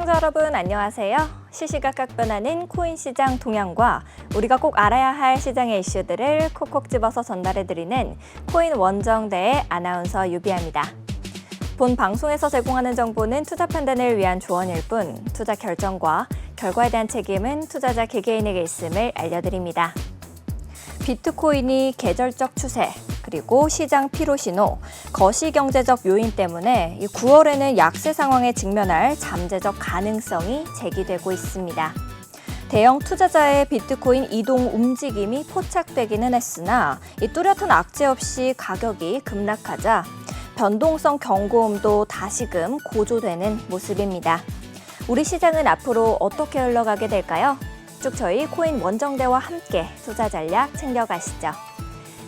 시청자 여러분 안녕하세요. 시시각각 변하는 코인 시장 동향과 우리가 꼭 알아야 할 시장의 이슈들을 콕콕 집어서 전달해드리는 코인 원정대의 아나운서 유비아입니다. 본 방송에서 제공하는 정보는 투자 판단을 위한 조언일 뿐 투자 결정과 결과에 대한 책임은 투자자 개개인에게 있음을 알려드립니다. 비트코인이 계절적 추세, 그리고 시장 피로 신호, 거시경제적 요인 때문에 9월에는 약세 상황에 직면할 잠재적 가능성이 제기되고 있습니다. 대형 투자자의 비트코인 이동 움직임이 포착되기는 했으나 이 뚜렷한 악재 없이 가격이 급락하자 변동성 경고음도 다시금 고조되는 모습입니다. 우리 시장은 앞으로 어떻게 흘러가게 될까요? 쭉 저희 코인 원정대와 함께 투자 전략 챙겨가시죠.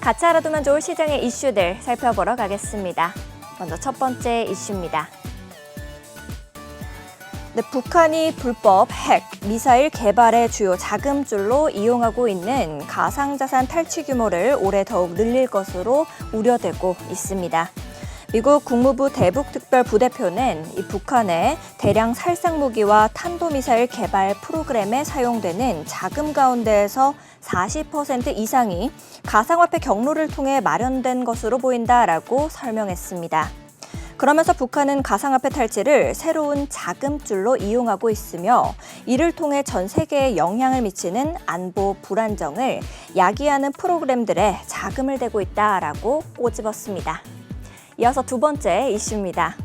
같이 알아두면 좋을 시장의 이슈들 살펴보러 가겠습니다. 먼저 첫 번째 이슈입니다. 북한이 불법 핵, 미사일 개발의 주요 자금줄로 이용하고 있는 가상자산 탈취 규모를 올해 더욱 늘릴 것으로 우려되고 있습니다. 미국 국무부 대북특별부대표는 이 북한의 대량 살상무기와 탄도미사일 개발 프로그램에 사용되는 자금 가운데에서 40% 이상이 가상화폐 경로를 통해 마련된 것으로 보인다라고 설명했습니다. 그러면서 북한은 가상화폐 탈취를 새로운 자금줄로 이용하고 있으며 이를 통해 전 세계에 영향을 미치는 안보 불안정을 야기하는 프로그램들에 자금을 대고 있다라고 꼬집었습니다. 이어서 두 번째 이슈입니다.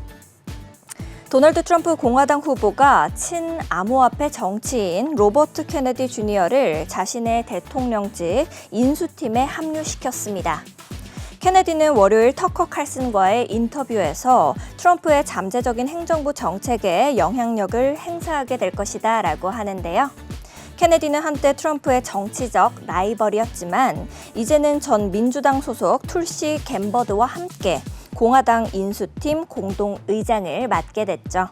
도널드 트럼프 공화당 후보가 친암호화폐 정치인 로버트 케네디 주니어를 자신의 대통령직 인수팀에 합류시켰습니다. 케네디는 월요일 터커 칼슨과의 인터뷰에서 트럼프의 잠재적인 행정부 정책에 영향력을 행사하게 될 것이다 라고 하는데요. 케네디는 한때 트럼프의 정치적 라이벌이었지만 이제는 전 민주당 소속 툴시 갬버드와 함께 공화당 인수팀 공동의장을 맡게 됐죠.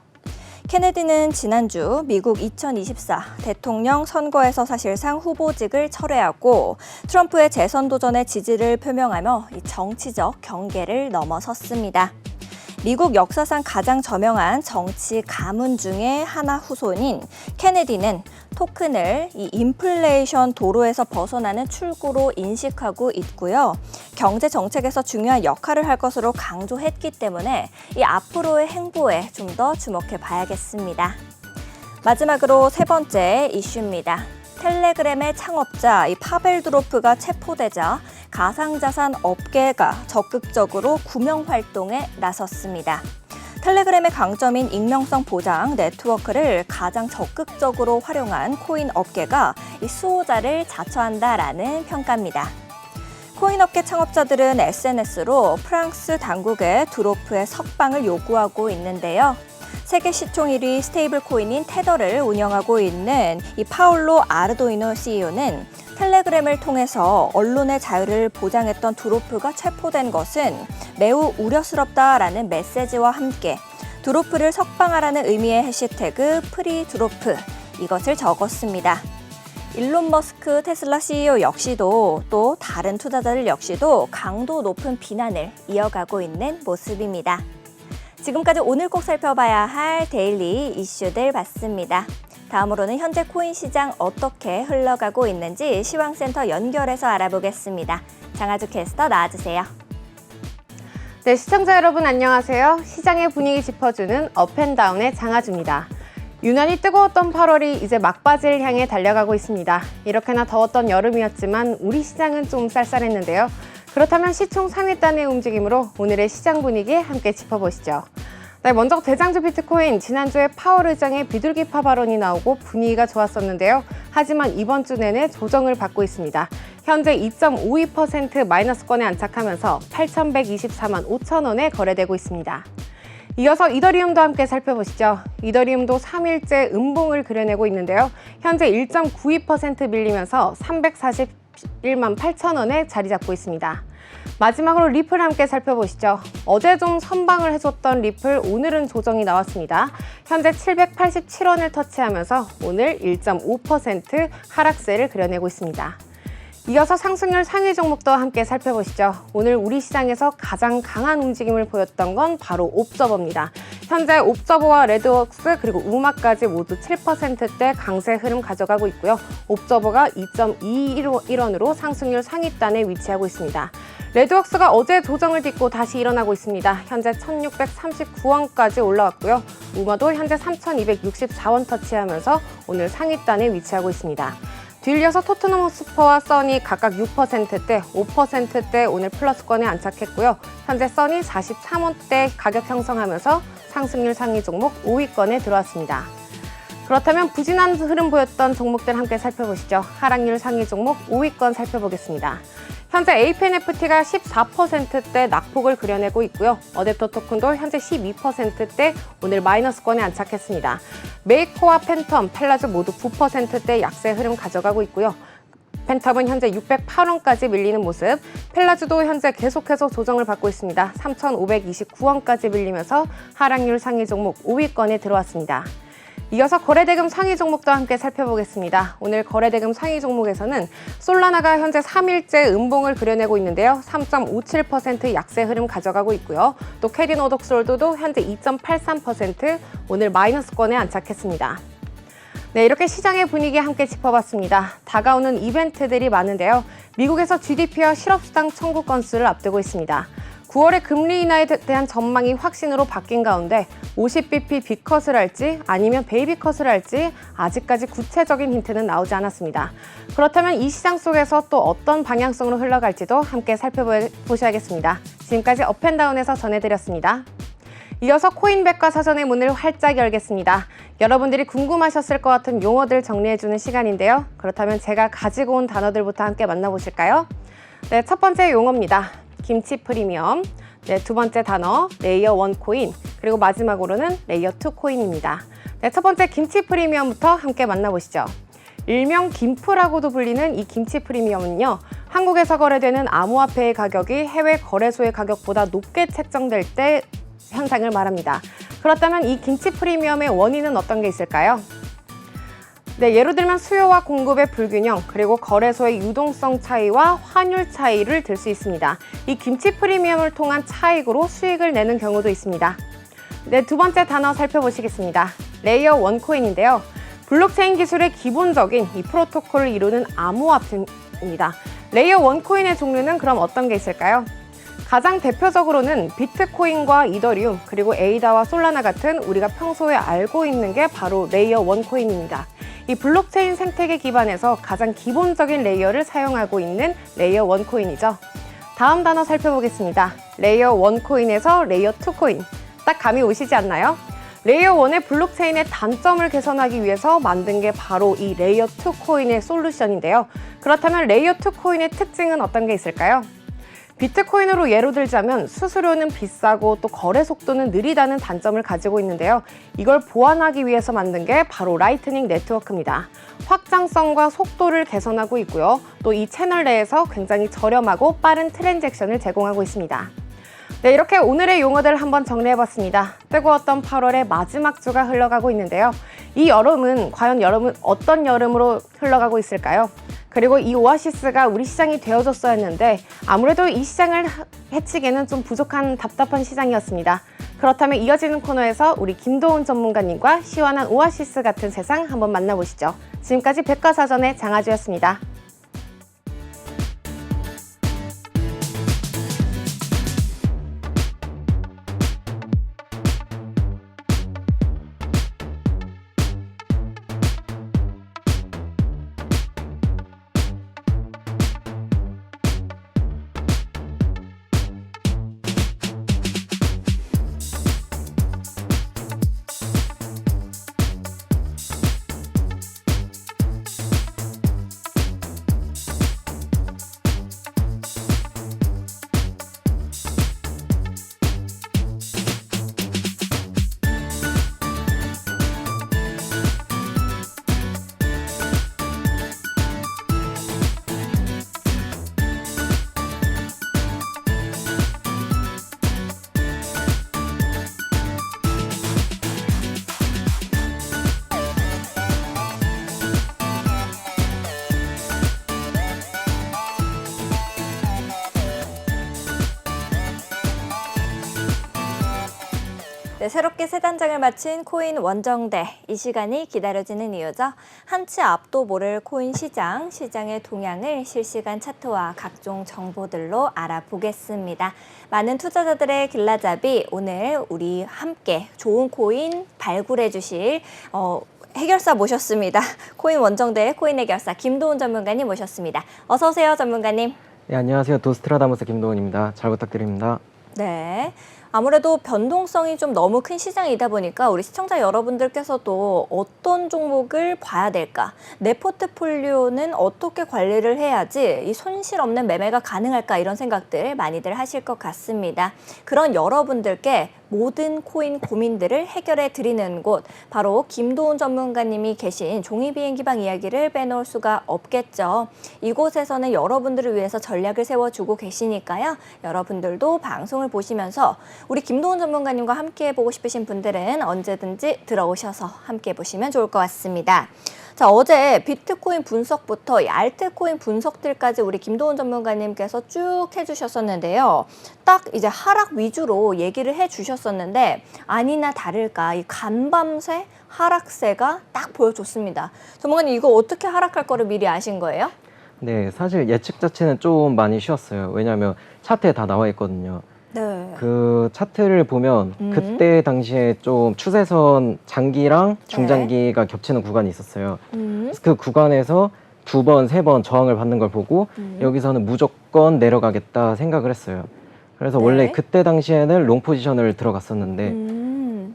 케네디는 지난주 미국 2024 대통령 선거에서 사실상 후보직을 철회하고 트럼프의 재선 도전에 지지를 표명하며 정치적 경계를 넘어섰습니다. 미국 역사상 가장 저명한 정치 가문 중에 하나 후손인 케네디는 토큰을 이 인플레이션 도로에서 벗어나는 출구로 인식하고 있고요. 경제 정책에서 중요한 역할을 할 것으로 강조했기 때문에 이 앞으로의 행보에 좀 더 주목해 봐야겠습니다. 마지막으로 세 번째 이슈입니다. 텔레그램의 창업자 이 파벨 두로프가 체포되자 가상자산 업계가 적극적으로 구명 활동에 나섰습니다. 텔레그램의 강점인 익명성 보장 네트워크를 가장 적극적으로 활용한 코인 업계가 이 수호자를 자처한다라는 평가입니다. 코인 업계 창업자들은 SNS로 프랑스 당국의 두로프의 석방을 요구하고 있는데요. 세계 시총 1위 스테이블 코인인 테더를 운영하고 있는 이 파울로 아르도이노 CEO는 텔레그램을 통해서 언론의 자유를 보장했던 두로프가 체포된 것은 매우 우려스럽다라는 메시지와 함께 두로프를 석방하라는 의미의 해시태그 프리 두로프 이것을 적었습니다. 일론 머스크 테슬라 CEO 역시도 또 다른 투자자들 역시도 강도 높은 비난을 이어가고 있는 모습입니다. 지금까지 오늘 꼭 살펴봐야 할 데일리 이슈들 봤습니다. 다음으로는 현재 코인 시장 어떻게 흘러가고 있는지 시황센터 연결해서 알아보겠습니다. 장하주 캐스터 나와주세요. 네, 시청자 여러분 안녕하세요. 시장의 분위기 짚어주는 업앤다운의 장하주입니다. 유난히 뜨거웠던 8월이 이제 막바지를 향해 달려가고 있습니다. 이렇게나 더웠던 여름이었지만 우리 시장은 좀 쌀쌀했는데요. 그렇다면 시총 상위 단의 움직임으로 오늘의 시장 분위기 함께 짚어보시죠. 네, 먼저 대장주 비트코인 지난주에 파월 의장의 비둘기파 발언이 나오고 분위기가 좋았었는데요. 하지만 이번 주 내내 조정을 받고 있습니다. 현재 2.52% 마이너스권에 안착하면서 8,124만 5천 원에 거래되고 있습니다. 이어서 이더리움도 함께 살펴보시죠. 이더리움도 3일째 음봉을 그려내고 있는데요. 현재 1.92% 밀리면서 341만 8천 원에 자리 잡고 있습니다. 마지막으로 리플 함께 살펴보시죠. 어제 좀 선방을 해줬던 리플 오늘은 조정이 나왔습니다. 현재 787원을 터치하면서 오늘 1.5% 하락세를 그려내고 있습니다. 이어서 상승률 상위 종목도 함께 살펴보시죠. 오늘 우리 시장에서 가장 강한 움직임을 보였던 건 바로 옵저버입니다. 현재 옵저버와 레드웍스 그리고 우마까지 모두 7%대 강세 흐름 가져가고 있고요. 옵저버가 2.21원으로 상승률 상위단에 위치하고 있습니다. 레드웍스가 어제 조정을 딛고 다시 일어나고 있습니다. 현재 1639원까지 올라왔고요. 우마도 현재 3264원 터치하면서 오늘 상위단에 위치하고 있습니다. 뒤이어서 토트넘 헛스퍼와 써니 각각 6%대, 5%대 오늘 플러스권에 안착했고요. 현재 써니 43원대 가격 형성하면서 상승률 상위 종목 5위권에 들어왔습니다. 그렇다면 부진한 흐름 보였던 종목들 함께 살펴보시죠. 하락률 상위 종목 5위권 살펴보겠습니다. 현재 APNFT가 14%대 낙폭을 그려내고 있고요. 어댑터 토큰도 현재 12%대 오늘 마이너스권에 안착했습니다. 메이코와 팬텀, 펠라즈 모두 9%대 약세 흐름 가져가고 있고요. 팬텀은 현재 608원까지 밀리는 모습, 펠라즈도 현재 계속해서 조정을 받고 있습니다. 3,529원까지 밀리면서 하락률 상위 종목 5위권에 들어왔습니다. 이어서 거래대금 상위 종목도 함께 살펴보겠습니다. 오늘 거래대금 상위 종목에서는 솔라나가 현재 3일째 음봉을 그려내고 있는데요. 3.57% 약세 흐름 가져가고 있고요. 또 캐리노독솔드도 현재 2.83% 오늘 마이너스권에 안착했습니다. 네, 이렇게 시장의 분위기 함께 짚어봤습니다. 다가오는 이벤트들이 많은데요. 미국에서 GDP와 실업수당 청구 건수를 앞두고 있습니다. 9월에 금리 인하에 대한 전망이 확신으로 바뀐 가운데 50bp 빅컷을 할지 아니면 베이비컷을 할지 아직까지 구체적인 힌트는 나오지 않았습니다. 그렇다면 이 시장 속에서 또 어떤 방향성으로 흘러갈지도 함께 살펴보셔야겠습니다. 지금까지 업앤다운에서 전해드렸습니다. 이어서 코인백과사전의 문을 활짝 열겠습니다. 여러분들이 궁금하셨을 것 같은 용어들 정리해주는 시간인데요. 그렇다면 제가 가지고 온 단어들부터 함께 만나보실까요? 네, 첫 번째 용어입니다. 김치 프리미엄. 네, 두 번째 단어 레이어 1 코인, 그리고 마지막으로는 레이어 2 코인입니다. 네, 첫 번째 김치 프리미엄부터 함께 만나보시죠. 일명 김프라고도 불리는 이 김치 프리미엄은요, 한국에서 거래되는 암호화폐의 가격이 해외 거래소의 가격보다 높게 책정될 때 현상을 말합니다. 그렇다면 이 김치 프리미엄의 원인은 어떤 게 있을까요? 네, 예를 들면 수요와 공급의 불균형, 그리고 거래소의 유동성 차이와 환율 차이를 들 수 있습니다. 이 김치 프리미엄을 통한 차익으로 수익을 내는 경우도 있습니다. 네, 두 번째 단어 살펴보시겠습니다. 레이어 1 코인인데요. 블록체인 기술의 기본적인 이 프로토콜을 이루는 암호화폐입니다. 레이어 1 코인의 종류는 그럼 어떤 게 있을까요? 가장 대표적으로는 비트코인과 이더리움, 그리고 에이다와 솔라나 같은 우리가 평소에 알고 있는 게 바로 레이어 1 코인입니다. 이 블록체인 생태계 기반에서 가장 기본적인 레이어를 사용하고 있는 레이어 1 코인이죠. 다음 단어 살펴보겠습니다. 레이어 1 코인에서 레이어 2 코인. 딱 감이 오시지 않나요? 레이어 1의 블록체인의 단점을 개선하기 위해서 만든 게 바로 이 레이어 2 코인의 솔루션인데요. 그렇다면 레이어 2 코인의 특징은 어떤 게 있을까요? 비트코인으로 예로 들자면 수수료는 비싸고 또 거래 속도는 느리다는 단점을 가지고 있는데요. 이걸 보완하기 위해서 만든 게 바로 라이트닝 네트워크입니다. 확장성과 속도를 개선하고 있고요. 또 이 채널 내에서 굉장히 저렴하고 빠른 트랜잭션을 제공하고 있습니다. 네, 이렇게 오늘의 용어들을 한번 정리해봤습니다. 뜨거웠던 8월의 마지막 주가 흘러가고 있는데요. 이 여름은 과연 여름은 어떤 여름으로 흘러가고 있을까요? 그리고 이 오아시스가 우리 시장이 되어줬어야 했는데 아무래도 이 시장을 해치기에는 좀 부족한 답답한 시장이었습니다. 그렇다면 이어지는 코너에서 우리 김도훈 전문가님과 시원한 오아시스 같은 세상 한번 만나보시죠. 지금까지 백과사전의 장아주였습니다. 네, 새롭게 세 단장을 마친 코인 원정대. 이 시간이 기다려지는 이유죠. 한치 앞도 모를 코인 시장, 시장의 동향을 실시간 차트와 각종 정보들로 알아보겠습니다. 많은 투자자들의 길라잡이, 오늘 우리 함께 좋은 코인 발굴해 주실 해결사 모셨습니다. 코인 원정대 코인 해결사 김도훈 전문가님 모셨습니다. 어서 오세요, 전문가님. 네, 안녕하세요. 도스트라다무스 김도훈입니다. 잘 부탁드립니다. 네. 아무래도 변동성이 좀 너무 큰 시장이다 보니까 우리 시청자 여러분들께서도 어떤 종목을 봐야 될까? 내 포트폴리오는 어떻게 관리를 해야지 이 손실 없는 매매가 가능할까? 이런 생각들 많이들 하실 것 같습니다. 그런 여러분들께 모든 코인 고민들을 해결해 드리는 곳, 바로 김도훈 전문가님이 계신 종이비행기방 이야기를 빼놓을 수가 없겠죠. 이곳에서는 여러분들을 위해서 전략을 세워주고 계시니까요. 여러분들도 방송을 보시면서 우리 김도훈 전문가님과 함께 해보고 싶으신 분들은 언제든지 들어오셔서 함께 보시면 좋을 것 같습니다. 자, 어제 비트코인 분석부터 이 알트코인 분석들까지 우리 김도훈 전문가님께서 쭉 해주셨었는데요. 딱 이제 하락 위주로 얘기를 해주셨었는데 아니나 다를까 이 간밤새 하락세가 딱 보여줬습니다. 전문가님, 이거 어떻게 하락할 거를 미리 아신 거예요? 네, 사실 예측 자체는 좀 많이 쉬웠어요. 왜냐하면 차트에 다 나와 있거든요. 네. 그 차트를 보면 그때 당시에 좀 추세선 장기랑 중장기가 겹치는 구간이 있었어요. 그래서 그 구간에서 두 번, 세 번 저항을 받는 걸 보고 여기서는 무조건 내려가겠다 생각을 했어요. 그래서 네. 원래 그때 당시에는 롱 포지션을 들어갔었는데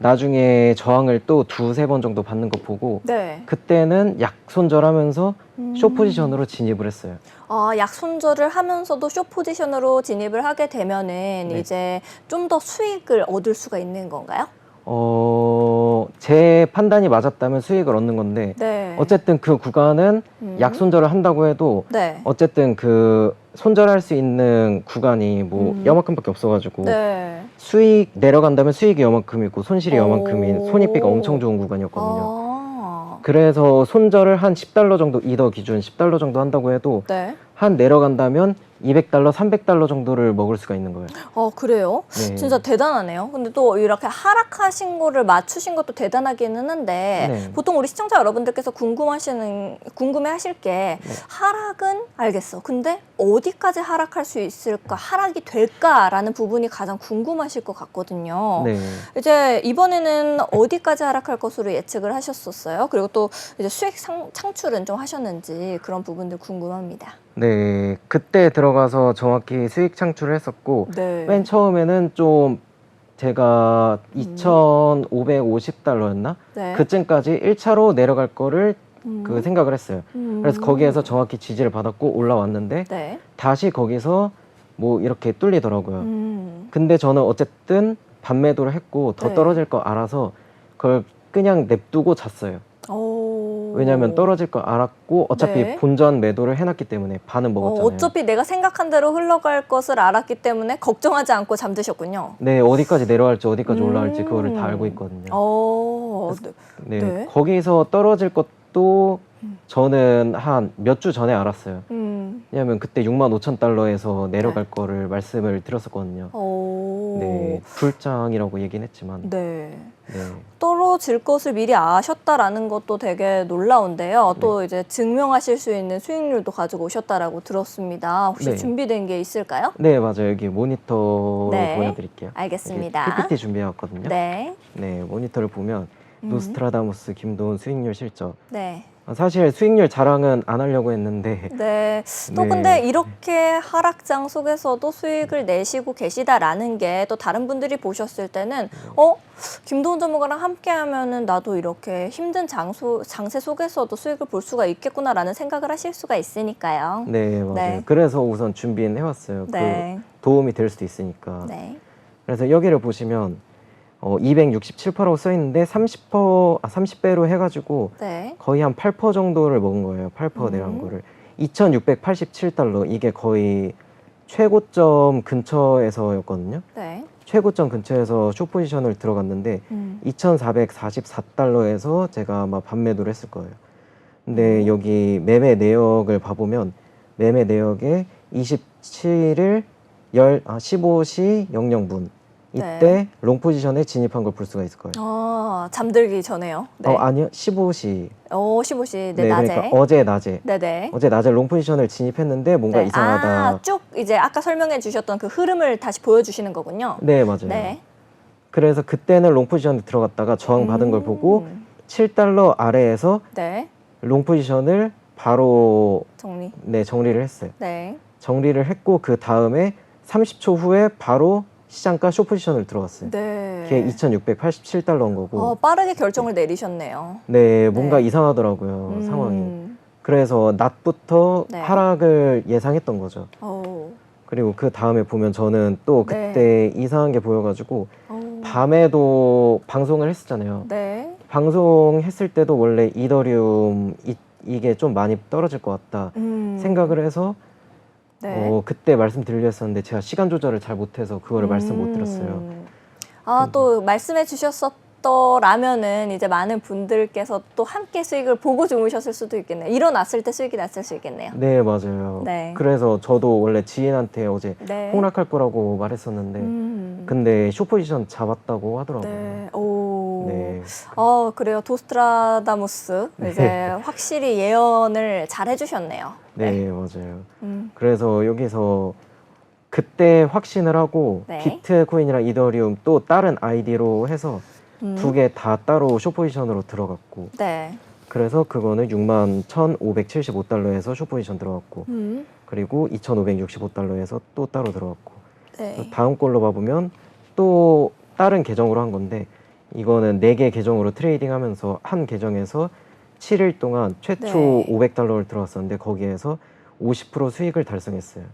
나중에 저항을 또 두세 번 정도 받는 거 보고 네. 그때는 약 손절하면서 숏 포지션으로 진입을 했어요. 아, 약 손절을 하면서도 숏 포지션으로 진입을 하게 되면은 네. 이제 좀 더 수익을 얻을 수가 있는 건가요? 제 판단이 맞았다면 수익을 얻는 건데 네. 어쨌든 그 구간은 약 손절을 한다고 해도 네. 어쨌든 그 손절할 수 있는 구간이 뭐 요만큼밖에 없어가지고 네. 수익 내려간다면 수익이 요만큼이고 손실이 오. 요만큼인 손익비가 엄청 좋은 구간이었거든요. 아. 그래서 손절을 한 $10 정도, 이더 기준 $10 정도 한다고 해도 네. 한 내려간다면 $200, $300 정도를 먹을 수가 있는 거예요. 그래요? 네. 진짜 대단하네요. 근데 또 이렇게 하락하신 거를 맞추신 것도 대단하기는 한데 네. 보통 우리 시청자 여러분들께서 궁금해하실 게 네. 하락은 알겠어. 근데 어디까지 하락할 수 있을까? 하락이 될까라는 부분이 가장 궁금하실 것 같거든요. 네. 이제 이번에는 어디까지 하락할 것으로 예측을 하셨었어요? 그리고 또 이제 수익 창출은 좀 하셨는지 그런 부분들 궁금합니다. 네, 그때 들어가서 정확히 수익 창출을 했었고 네. 맨 처음에는 좀 제가 $2,550였나? 네. 그쯤까지 1차로 내려갈 거를 그 생각을 했어요. 그래서 거기에서 정확히 지지를 받았고 올라왔는데 네. 다시 거기서 뭐 이렇게 뚫리더라고요. 음. 근데 저는 어쨌든 반매도를 했고 더 네. 떨어질 거 알아서 그걸 그냥 냅두고 잤어요. 오. 왜냐하면 떨어질 거 알았고 어차피 네. 본전 매도를 해놨기 때문에 반은 먹었잖아요. 어차피 내가 생각한 대로 흘러갈 것을 알았기 때문에 걱정하지 않고 잠드셨군요. 네, 어디까지 내려갈지 어디까지 올라갈지 그거를 다 알고 있거든요. 네. 네, 네. 거기서 떨어질 것도 저는 한 몇 주 전에 알았어요. 왜냐면 그때 $65,000에서 내려갈 거를 말씀을 드렸었거든요. 네, 불장이라고 얘기는 했지만 네. 네. 떨어질 것을 미리 아셨다라는 것도 되게 놀라운데요. 또 이제 증명하실 수 있는 수익률도 가지고 오셨다라고 들었습니다. 혹시 네. 준비된 게 있을까요? 네, 맞아요. 여기 모니터로 네. 보여드릴게요. 알겠습니다. 여기 PPT 준비해왔거든요. 네. 네, 모니터를 보면 노스트라다무스 김도훈 수익률 실적. 네. 사실 수익률 자랑은 안 하려고 했는데 네. 또 네. 근데 이렇게 하락장 속에서도 수익을 내시고 계시다라는 게 또 다른 분들이 보셨을 때는 김도훈 전문가랑 함께 하면은 나도 이렇게 힘든 장세 속에서도 수익을 볼 수가 있겠구나라는 생각을 하실 수가 있으니까요. 네, 맞아요. 네. 그래서 우선 준비는 해왔어요. 네. 그 도움이 될 수도 있으니까. 네. 그래서 여기를 보시면 267%라고 써 있는데 30배로 해가지고 네. 거의 한 8% 정도를 먹은 거예요. 8% 내려간 거를. $2,687 이게 거의 최고점 근처에서였거든요. 네. 최고점 근처에서 숏 포지션을 들어갔는데 $2,440에서 제가 아마 반매도를 했을 거예요. 근데 여기 매매 내역을 봐보면 매매 내역에 27일 15시 00분 이때 네. 롱 포지션에 진입한 걸 볼 수가 있을 거예요. 잠들기 전에요. 네. 아니요. 15시. 15시, 네, 네, 낮에. 그러니까 어제 낮에. 네네. 어제 낮에 롱 포지션을 진입했는데 뭔가 네. 이상하다. 쭉 이제 아까 설명해 주셨던 그 흐름을 다시 보여주시는 거군요. 네, 맞아요. 네. 그래서 그때는 롱 포지션에 들어갔다가 저항 받은 걸 보고 7달러 아래에서 네. 롱 포지션을 바로 정리를 했어요. 네. 정리를 했고 그 다음에 30초 후에 바로 시장가 숏 포지션을 들어갔어요. 네. 그게 2,687달러인 거고. 빠르게 결정을 내리셨네요. 네, 뭔가 네. 이상하더라고요, 상황이. 그래서 낮부터 네. 하락을 예상했던 거죠. 그리고 그 다음에 보면 저는 또 그때 이상한 게 보여가지고 밤에도 방송을 했었잖아요. 네. 방송했을 때도 원래 이더리움 이게 좀 많이 떨어질 것 같다 생각을 해서 네. 그때 말씀드렸었는데 제가 시간 조절을 잘 못해서 그거를 말씀 못 드렸어요. 또 말씀해 주셨었더라면은 이제 많은 분들께서 또 함께 수익을 보고 주무셨을 수도 있겠네요. 일어났을 때 수익이 났을 수 있겠네요. 네, 맞아요. 네. 그래서 저도 원래 지인한테 어제 네. 폭락할 거라고 말했었는데 근데 숏 포지션 잡았다고 하더라고요. 네. 네. 그래요. 도스트라다무스 이제 확실히 예언을 잘 해주셨네요. 네, 맞아요. 그래서 여기서 그때 확신을 하고 네. 비트코인이랑 이더리움 또 다른 아이디로 해서 두 개 다 따로 숏 포지션으로 들어갔고 네. 그래서 그거는 61,575달러에서 숏 포지션 들어갔고 그리고 2,565달러에서 또 따로 들어갔고 네. 다음 걸로 봐보면 또 다른 계정으로 한 건데 이거는 4개 계정으로 트레이딩 하면서 한 계정에서 7일 동안 최초 네. 500달러를 들어갔었는데 거기에서 50% 수익을 달성했어요. 네,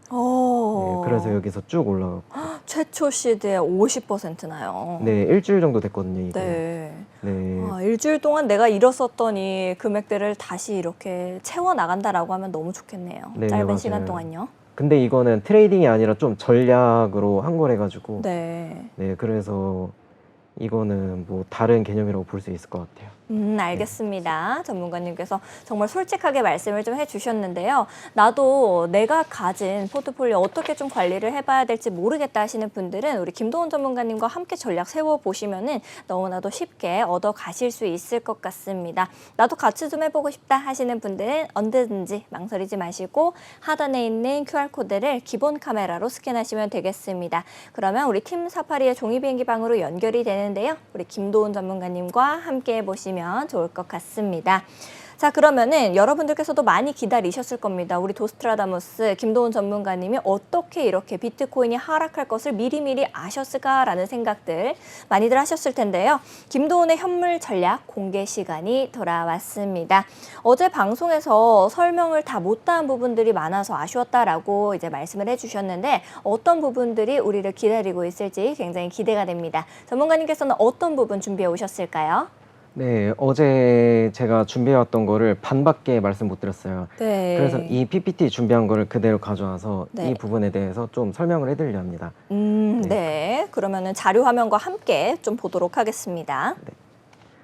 그래서 여기서 쭉 올라가고 최초 시드의 50%나요. 네, 일주일 정도 됐거든요, 이게. 네. 네. 일주일 동안 내가 잃었었던 이 금액들을 다시 이렇게 채워 나간다라고 하면 너무 좋겠네요. 네, 짧은 맞아요. 시간 동안요. 근데 이거는 트레이딩이 아니라 좀 전략으로 한 거래가지고 네. 네, 그래서 이거는 뭐 다른 개념이라고 볼 수 있을 것 같아요. 알겠습니다. 전문가님께서 정말 솔직하게 말씀을 좀 해주셨는데요. 나도 내가 가진 포트폴리오 어떻게 좀 관리를 해봐야 될지 모르겠다 하시는 분들은 우리 김도훈 전문가님과 함께 전략 세워보시면은 너무나도 쉽게 얻어 가실 수 있을 것 같습니다. 나도 같이 좀 해보고 싶다 하시는 분들은 언제든지 망설이지 마시고 하단에 있는 QR코드를 기본 카메라로 스캔하시면 되겠습니다. 그러면 우리 팀 사파리의 종이비행기 방으로 연결이 되는데요. 우리 김도훈 전문가님과 함께 해보시면 좋을 것 같습니다. 자, 그러면은 여러분들께서도 많이 기다리셨을 겁니다. 우리 도스트라다무스 김도훈 전문가님이 어떻게 이렇게 비트코인이 하락할 것을 미리미리 아셨을까라는 생각들 많이들 하셨을 텐데요. 김도훈의 현물 전략 공개 시간이 돌아왔습니다. 어제 방송에서 설명을 다 못한 부분들이 많아서 아쉬웠다라고 이제 말씀을 해주셨는데 어떤 부분들이 우리를 기다리고 있을지 굉장히 기대가 됩니다. 전문가님께서는 어떤 부분 준비해 오셨을까요? 네, 어제 제가 준비해왔던 거를 반밖에 말씀 못 드렸어요. 네. 그래서 이 PPT 준비한 거를 그대로 가져와서 네. 이 부분에 대해서 좀 설명을 해드리려 합니다. 네. 그러면은 자료 화면과 함께 좀 보도록 하겠습니다.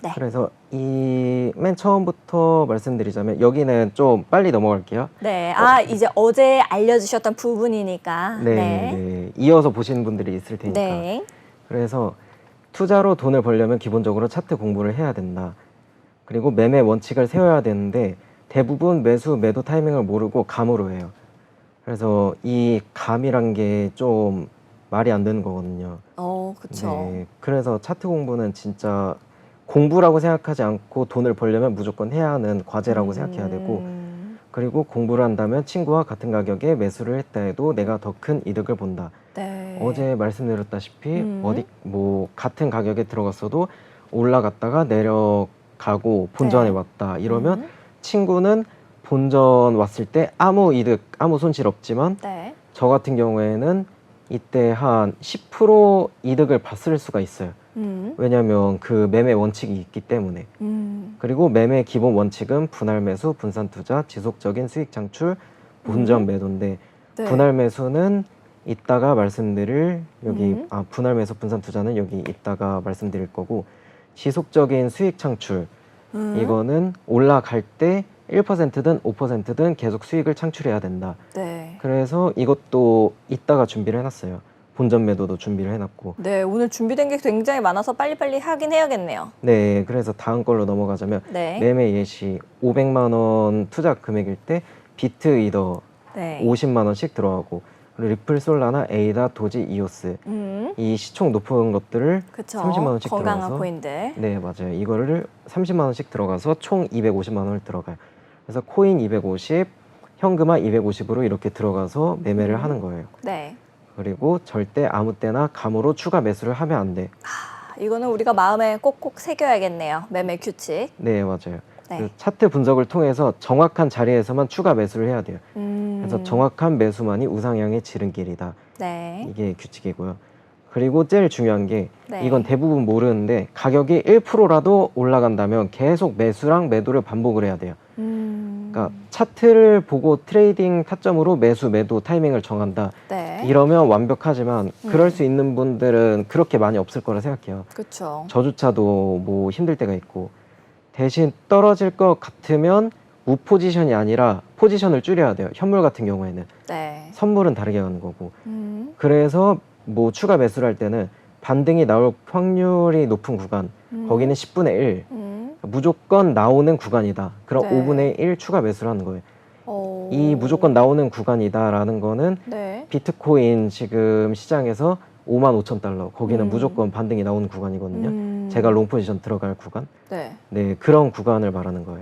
네. 그래서 이 맨 처음부터 말씀드리자면 여기는 좀 빨리 넘어갈게요. 네. 이제 어제 알려주셨던 부분이니까. 네. 이어서 보시는 분들이 있을 테니까. 네. 그래서 투자로 돈을 벌려면 기본적으로 차트 공부를 해야 된다. 그리고 매매 원칙을 세워야 되는데 대부분 매수, 매도 타이밍을 모르고 감으로 해요. 그래서 이 감이란 게 좀 말이 안 되는 거거든요. 그렇죠. 네, 그래서 차트 공부는 진짜 공부라고 생각하지 않고 돈을 벌려면 무조건 해야 하는 과제라고 생각해야 되고 그리고 공부를 한다면 친구와 같은 가격에 매수를 했다 해도 내가 더 큰 이득을 본다. 네. 어제 말씀드렸다시피 같은 가격에 들어갔어도 올라갔다가 내려가고 본전에 네. 왔다 이러면 친구는 본전 왔을 때 아무 이득, 아무 손실 없지만 네. 저 같은 경우에는 이때 한 10% 이득을 봤을 수가 있어요. 왜냐하면 그 매매 원칙이 있기 때문에. 그리고 매매 기본 원칙은 분할 매수, 분산 투자, 지속적인 수익 창출, 본전 매도인데 네. 분할 매수는 이따가 말씀드릴 분할 매수, 분산 투자는 여기 이따가 말씀드릴 거고 지속적인 수익 창출 이거는 올라갈 때 1%든 5%든 계속 수익을 창출해야 된다. 네. 그래서 이것도 이따가 준비를 해놨어요. 본전 매도도 준비를 해놨고. 네, 오늘 준비된 게 굉장히 많아서 빨리빨리 하긴 해야겠네요. 네, 그래서 다음 걸로 넘어가자면 네. 매매 예시 500만 원 투자 금액일 때 비트 이더 네. 50만 원씩 들어가고, 그리고 리플 솔라나 에이다 도지 이오스 이 시총 높은 것들을 그쵸. 30만 원씩 건강한 들어가서 코인들. 네, 맞아요. 이거를 30만 원씩 들어가서 총 250만 원을 들어가요. 그래서 코인 250, 현금화 250으로 이렇게 들어가서 매매를 하는 거예요. 네. 그리고 절대 아무 때나 감으로 추가 매수를 하면 안 돼. 이거는 우리가 마음에 꼭꼭 새겨야겠네요. 매매 규칙. 네, 맞아요. 네. 그 차트 분석을 통해서 정확한 자리에서만 추가 매수를 해야 돼요. 그래서 정확한 매수만이 우상향의 지름길이다. 네. 이게 규칙이고요. 그리고 제일 중요한 게 네. 이건 대부분 모르는데 가격이 1%라도 올라간다면 계속 매수랑 매도를 반복을 해야 돼요. 그러니까 차트를 보고 트레이딩 타점으로 매수, 매도 타이밍을 정한다. 네. 이러면 완벽하지만 그럴 수 있는 분들은 그렇게 많이 없을 거라 생각해요. 그렇죠. 저조차도 뭐 힘들 때가 있고, 대신 떨어질 것 같으면 무포지션이 아니라 포지션을 줄여야 돼요. 현물 같은 경우에는. 네. 선물은 다르게 가는 거고. 그래서 뭐 추가 매수를 할 때는 반등이 나올 확률이 높은 구간, 거기는 10분의 1 무조건 나오는 구간이다. 그럼 네. 5분의 1 추가 매수를 하는 거예요. 오. 이 무조건 나오는 구간이다라는 거는 네. 비트코인 지금 시장에서 55,000달러, 거기는 음. 무조건 반등이 나오는 구간이거든요. 제가 롱 포지션 들어갈 구간. 네. 네, 그런 구간을 말하는 거예요.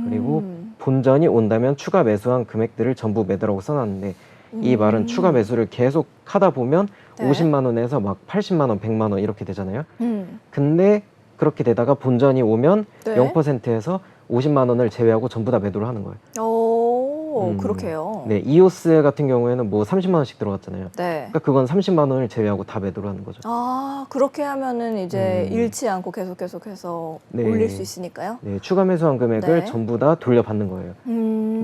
그리고 본전이 온다면 추가 매수한 금액들을 전부 매도라고 써놨는데, 이 말은 추가 매수를 계속 하다 보면 네. 50만 원에서 막 80만 원, 100만 원 이렇게 되잖아요. 근데 그렇게 되다가 본전이 오면 네. 0%에서 50만 원을 제외하고 전부 다 매도를 하는 거예요. 오, 그렇게요. 네, 이오스 같은 경우에는 뭐 30만 원씩 들어갔잖아요. 네. 그러니까 그건 30만 원을 제외하고 다 매도를 하는 거죠. 아, 그렇게 하면은 이제 음. 잃지 않고 계속해서 네. 올릴 수 있으니까요. 네, 추가 매수한 금액을 네. 전부 다 돌려받는 거예요.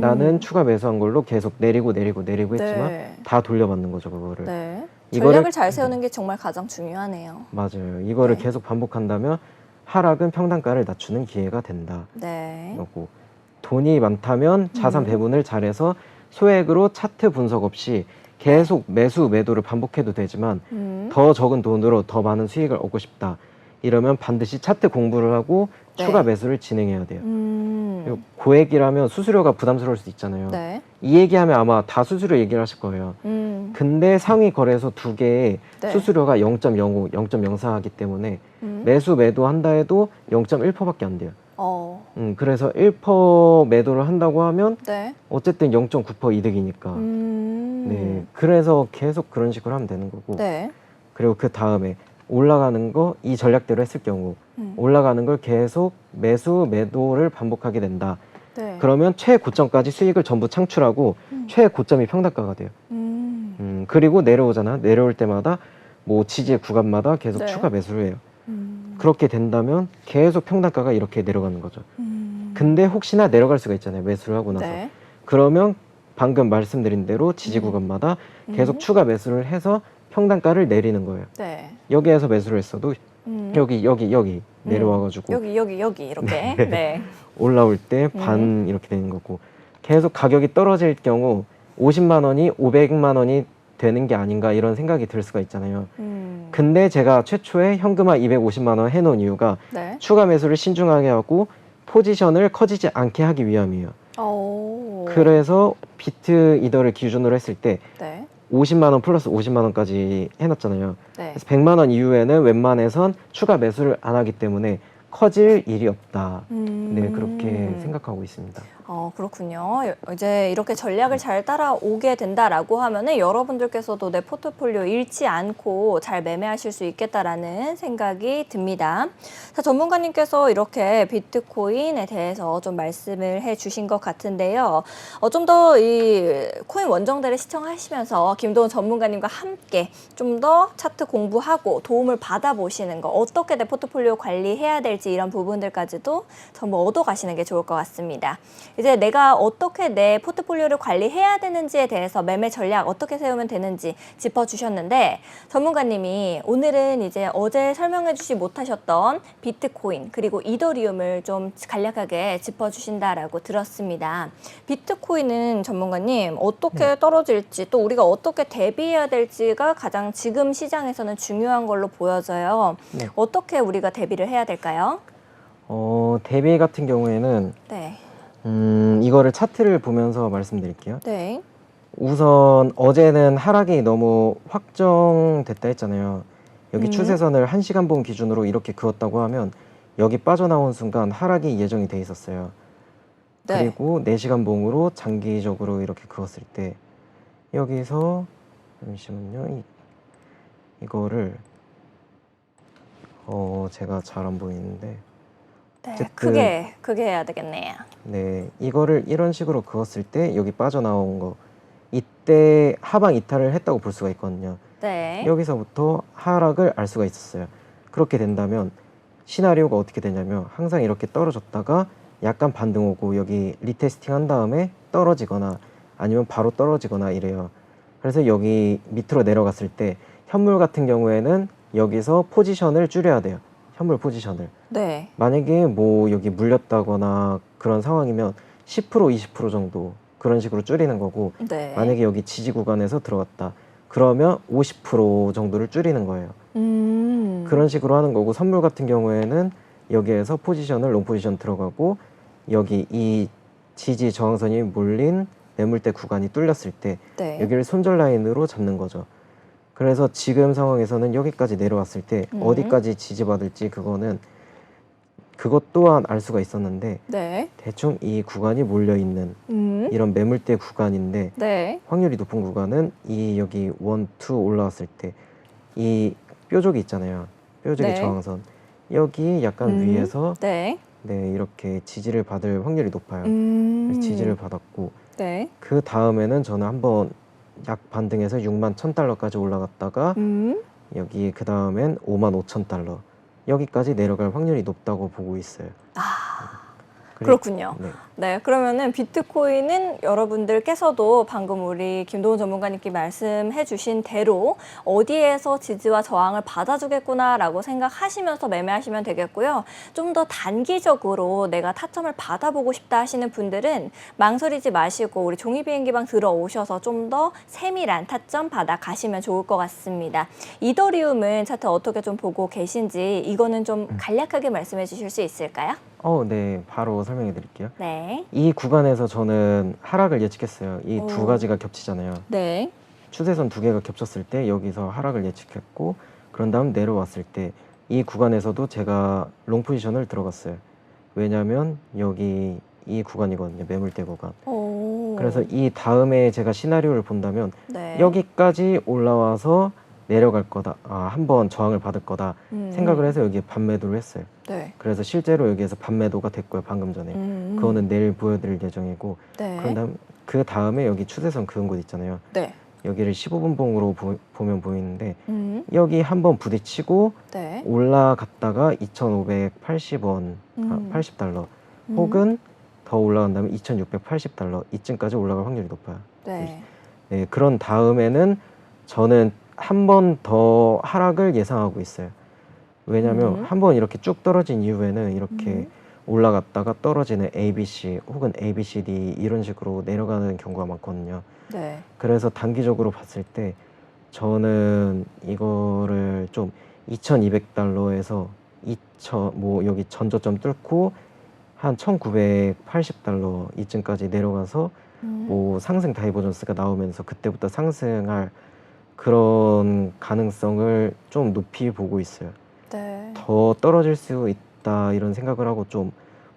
나는 추가 매수한 걸로 계속 내리고 했지만 네. 다 돌려받는 거죠, 그거를. 네. 이거를- 전략을 잘 세우는 게 정말 가장 중요하네요. 맞아요. 이거를 네. 계속 반복한다면 하락은 평단가를 낮추는 기회가 된다. 네. 이거고, 돈이 많다면 자산 배분을 잘해서 소액으로 차트 분석 없이 계속 매수 매도를 반복해도 되지만 더 적은 돈으로 더 많은 수익을 얻고 싶다. 이러면 반드시 차트 공부를 하고 네. 추가 매수를 진행해야 돼요. 그리고 고액이라면 수수료가 부담스러울 수도 있잖아요. 네. 이 얘기하면 아마 다 수수료 얘기를 하실 거예요. 근데 상위 거래소 두 개의 네. 수수료가 0.05, 0.04 하기 때문에 음. 매수 매도 한다 해도 0.1%밖에 안 돼요. 어. 그래서 1% 매도를 한다고 하면 네. 어쨌든 0.9% 이득이니까. 네, 그래서 계속 그런 식으로 하면 되는 거고. 네. 그리고 그 다음에 올라가는 거 이 전략대로 했을 경우 올라가는 걸 계속 매수 매도를 반복하게 된다. 네. 그러면 최고점까지 수익을 전부 창출하고 최고점이 평단가가 돼요. 그리고 내려오잖아. 내려올 때마다 뭐 지지 구간마다 계속 네. 추가 매수를 해요. 그렇게 된다면 계속 평단가가 이렇게 내려가는 거죠. 근데 혹시나 내려갈 수가 있잖아요. 매수를 하고 나서. 네. 그러면 방금 말씀드린 대로 지지 구간마다 계속 추가 매수를 해서 평단가를 내리는 거예요. 네. 여기에서 매수를 했어도 여기 내려와가지고 여기 이렇게. 네. 올라올 때 반 이렇게 되는 거고, 계속 가격이 떨어질 경우 50만 원이 500만 원이 되는 게 아닌가 이런 생각이 들 수가 있잖아요. 근데 제가 최초에 현금화 250만 원 해놓은 이유가 네. 추가 매수를 신중하게 하고 포지션을 커지지 않게 하기 위함이에요. 오. 그래서 비트 이더를 기준으로 했을 때 네. 50만 원 플러스 50만 원까지 해놨잖아요. 네. 그래서 100만 원 이후에는 웬만해선 추가 매수를 안 하기 때문에 커질 일이 없다. 네, 그렇게 생각하고 있습니다. 그렇군요. 이제 이렇게 전략을 잘 따라오게 된다라고 하면은 여러분들께서도 내 포트폴리오 잃지 않고 잘 매매하실 수 있겠다라는 생각이 듭니다. 자, 전문가님께서 이렇게 비트코인에 대해서 좀 말씀을 해주신 것 같은데요. 좀 더 이 코인 원정대를 시청하시면서 김도훈 전문가님과 함께 좀 더 차트 공부하고 도움을 받아보시는 거, 어떻게 내 포트폴리오 관리해야 될지 이런 부분들까지도 전부 얻어가시는 게 좋을 것 같습니다. 이제 내가 어떻게 내 포트폴리오를 관리해야 되는지에 대해서 매매 전략 어떻게 세우면 되는지 짚어주셨는데 전문가님이 오늘은 이제 어제 설명해주지 못하셨던 비트코인 그리고 이더리움을 좀 간략하게 짚어주신다라고 들었습니다. 비트코인은 전문가님 어떻게 떨어질지 또 우리가 어떻게 대비해야 될지가 가장 지금 시장에서는 중요한 걸로 보여져요. 네. 어떻게 우리가 대비를 해야 될까요? 대비 같은 경우에는 네. 이거를 차트를 보면서 말씀드릴게요. 네. 우선 어제는 하락이 너무 확정됐다 했잖아요. 여기 추세선을 1시간 봉 기준으로 이렇게 그었다고 하면 여기 빠져나온 순간 하락이 예정이 돼 있었어요. 네. 그리고 4시간 봉으로 장기적으로 이렇게 그었을 때 여기서 잠시만요. 이거를 제가 잘 안 보이는데 네. 어쨌든 크게 해야 되겠네요. 네, 이거를 이런 식으로 그었을 때 여기 빠져나온 거 이때 하방 이탈을 했다고 볼 수가 있거든요. 네. 여기서부터 하락을 알 수가 있었어요. 그렇게 된다면 시나리오가 어떻게 되냐면 항상 이렇게 떨어졌다가 약간 반등 오고 여기 리테스팅 한 다음에 떨어지거나 아니면 바로 떨어지거나 이래요. 그래서 여기 밑으로 내려갔을 때 현물 같은 경우에는 여기서 포지션을 줄여야 돼요. 현물 포지션을. 네. 만약에 뭐 여기 물렸다거나 그런 상황이면 10% 20% 정도 그런 식으로 줄이는 거고 네. 만약에 여기 지지 구간에서 들어갔다 그러면 50% 정도를 줄이는 거예요. 그런 식으로 하는 거고 선물 같은 경우에는 여기에서 포지션을 롱 포지션 들어가고 여기 이 지지 저항선이 몰린 매물대 구간이 뚫렸을 때 네. 여기를 손절 라인으로 잡는 거죠. 그래서 지금 상황에서는 여기까지 내려왔을 때 어디까지 지지받을지 그것 또한 알 수가 있었는데 네. 대충 이 구간이 몰려있는 이런 매물대 구간인데 네. 확률이 높은 구간은 이 여기 1, 2 올라왔을 때 이 뾰족이 있잖아요. 뾰족의 네. 저항선 여기 약간 위에서 네. 네 이렇게 지지를 받을 확률이 높아요. 그래서 지지를 받았고 네. 그 다음에는 저는 한번 약 반등해서 61,000달러까지 올라갔다가 여기 그 다음엔 55,000달러 여기까지 내려갈 확률이 높다고 보고 있어요. 그렇군요. 네. 네, 그러면은 비트코인은 여러분들께서도 방금 우리 김도훈 전문가님께 말씀해 주신 대로 어디에서 지지와 저항을 받아주겠구나라고 생각하시면서 매매하시면 되겠고요. 좀 더 단기적으로 내가 타점을 받아보고 싶다 하시는 분들은 망설이지 마시고 우리 종이비행기방 들어오셔서 좀 더 세밀한 타점 받아 가시면 좋을 것 같습니다. 이더리움은 차트 어떻게 좀 보고 계신지 이거는 좀 간략하게 말씀해 주실 수 있을까요? 네, 바로 설명해 드릴게요. 네. 이 구간에서 저는 하락을 예측했어요. 이 두 가지가 겹치잖아요. 네. 추세선 두 개가 겹쳤을 때 여기서 하락을 예측했고 그런 다음 내려왔을 때 이 구간에서도 제가 롱 포지션을 들어갔어요. 왜냐하면 여기 이 구간이거든요. 매물대 구간. 그래서 이 다음에 제가 시나리오를 본다면 네. 여기까지 올라와서 내려갈 거다. 한번 저항을 받을 거다. 생각을 해서 여기에 반매도를 했어요. 네. 그래서 실제로 여기에서 반매도가 됐고요. 방금 전에. 그거는 내일 보여드릴 예정이고 네. 그런 그 다음에 여기 추세선 그은 곳 있잖아요. 네. 여기를 15분 봉으로 보면 보이는데 여기 한번 부딪히고 네. 올라갔다가 2,580원, 80달러 혹은 더 올라간다면 2,680달러 이쯤까지 올라갈 확률이 높아요. 네. 네, 그런 다음에는 저는 한 번 더 하락을 예상하고 있어요. 왜냐하면 한 번 이렇게 쭉 떨어진 이후에는 이렇게 올라갔다가 떨어지는 ABC 혹은 ABCD 이런 식으로 내려가는 경우가 많거든요. 네. 그래서 단기적으로 봤을 때 저는 이거를 좀 2,200달러에서 뭐 여기 전저점 뚫고 한 1,980달러 이쯤까지 내려가서 뭐 상승 다이버전스가 나오면서 그때부터 상승할 그런 가능성을 좀 높이 보고 있어요. 네. 더 떨어질 수 있다 이런 생각을 하고 좀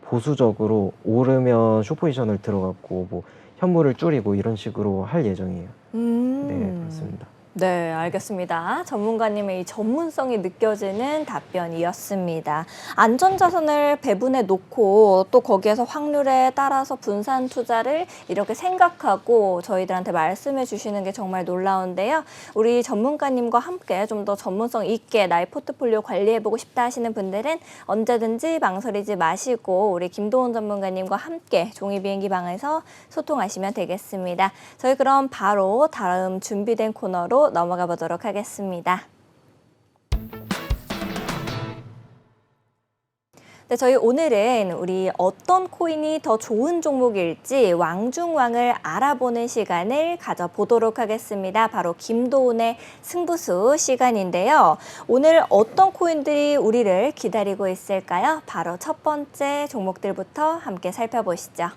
보수적으로 오르면 숏포지션을 들어갔고 뭐 현물을 줄이고 이런 식으로 할 예정이에요. 네, 그렇습니다. 네, 알겠습니다. 전문가님의 이 전문성이 느껴지는 답변이었습니다. 안전자산을 배분해 놓고 또 거기에서 확률에 따라서 분산 투자를 이렇게 생각하고 저희들한테 말씀해 주시는 게 정말 놀라운데요. 우리 전문가님과 함께 좀 더 전문성 있게 나의 포트폴리오 관리해보고 싶다 하시는 분들은 언제든지 망설이지 마시고 우리 김도훈 전문가님과 함께 종이비행기 방에서 소통하시면 되겠습니다. 저희 그럼 바로 다음 준비된 코너로 넘어가 보도록 하겠습니다. 네, 저희 오늘은 우리 어떤 코인이 더 좋은 종목일지 왕중왕을 알아보는 시간을 가져보도록 하겠습니다. 바로 김도훈의 승부수 시간인데요. 오늘 어떤 코인들이 우리를 기다리고 있을까요? 바로 첫 번째 종목들부터 함께 살펴보시죠.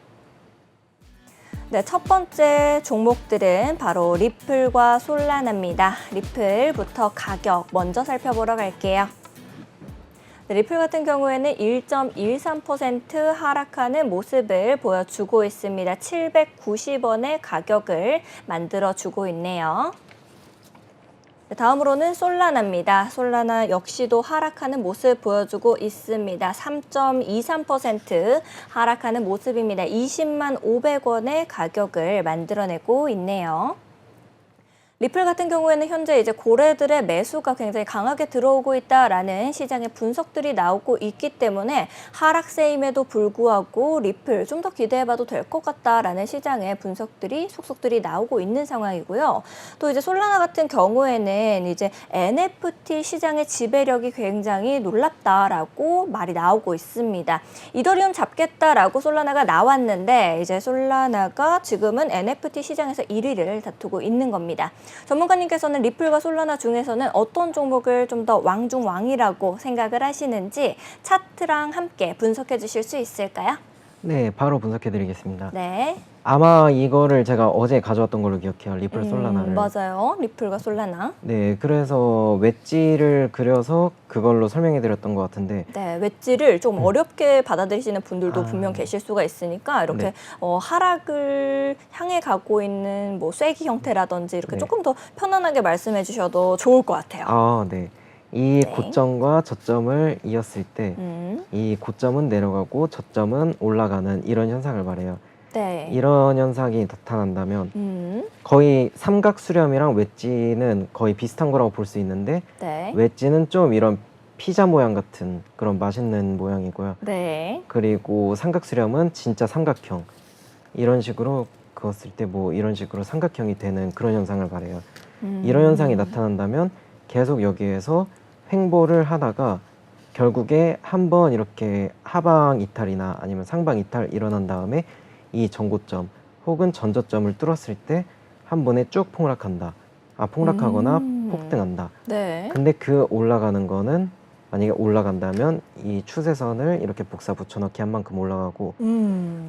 네, 첫 번째 종목들은 바로 리플과 솔라나입니다. 리플부터 가격 먼저 살펴보러 갈게요. 네, 리플 같은 경우에는 1.13% 하락하는 모습을 보여주고 있습니다. 790원의 가격을 만들어주고 있네요. 네, 다음으로는 솔라나입니다. 솔라나 역시도 하락하는 모습 보여주고 있습니다. 3.23% 하락하는 모습입니다. 20만 500원의 가격을 만들어내고 있네요. 리플 같은 경우에는 현재 이제 고래들의 매수가 굉장히 강하게 들어오고 있다라는 시장의 분석들이 나오고 있기 때문에 하락세임에도 불구하고 리플 좀 더 기대해봐도 될 것 같다라는 시장의 분석들이 속속들이 나오고 있는 상황이고요. 또 이제 솔라나 같은 경우에는 이제 NFT 시장의 지배력이 굉장히 놀랍다라고 말이 나오고 있습니다. 이더리움 잡겠다라고 솔라나가 나왔는데 이제 솔라나가 지금은 NFT 시장에서 1위를 다투고 있는 겁니다. 전문가님께서는 리플과 솔라나 중에서는 어떤 종목을 좀 더 왕중왕이라고 생각을 하시는지 차트랑 함께 분석해 주실 수 있을까요? 네, 바로 분석해 드리겠습니다. 네. 아마 이거를 제가 어제 가져왔던 걸로 기억해요. 리플 솔라나를. 맞아요. 리플과 솔라나. 네, 그래서 웨지를 그려서 그걸로 설명해 드렸던 것 같은데 네, 웨지를 좀 어렵게 받아들이시는 분들도 분명 계실 수가 있으니까 이렇게 네. 하락을 향해 가고 있는 뭐 쐐기 형태라든지 이렇게 네. 조금 더 편안하게 말씀해 주셔도 좋을 것 같아요. 아, 네. 이 네. 고점과 저점을 이었을 때 이 고점은 내려가고 저점은 올라가는 이런 현상을 말해요. 네. 이런 현상이 나타난다면 거의 삼각 수렴이랑 웨지는 거의 비슷한 거라고 볼 수 있는데 네. 웨지는 좀 이런 피자 모양 같은 그런 맛있는 모양이고요. 네. 그리고 삼각 수렴은 진짜 삼각형. 이런 식으로 그었을 때 뭐 이런 식으로 삼각형이 되는 그런 현상을 말해요. 이런 현상이 나타난다면 계속 여기에서 횡보를 하다가 결국에 한번 이렇게 하방 이탈이나 아니면 상방 이탈 일어난 다음에 이 전고점 혹은 전저점을 뚫었을 때 한 번에 쭉 폭락한다. 폭락하거나 폭등한다. 네. 근데 그 올라가는 거는 만약에 올라간다면 이 추세선을 이렇게 복사 붙여넣기 한 만큼 올라가고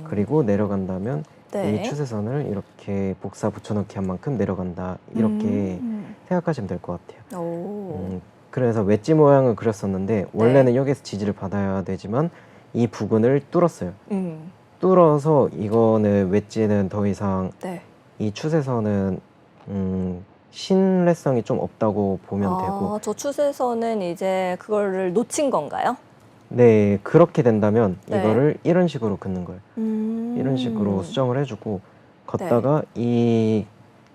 그리고 내려간다면 네. 이 추세선을 이렇게 복사 붙여넣기 한 만큼 내려간다. 이렇게 생각하시면 될 것 같아요. 오. 그래서 웨지 모양을 그렸었는데 원래는 여기서 지지를 받아야 되지만 이 부분을 뚫었어요. 뚫어서 이거는 웨지는 더 이상 네. 이 추세선은 신뢰성이 좀 없다고 보면 되고 저 추세선은 이제 그거를 놓친 건가요? 네, 그렇게 된다면 네. 이거를 이런 식으로 긋는 거예요. 이런 식으로 수정을 해주고 걷다가 네. 이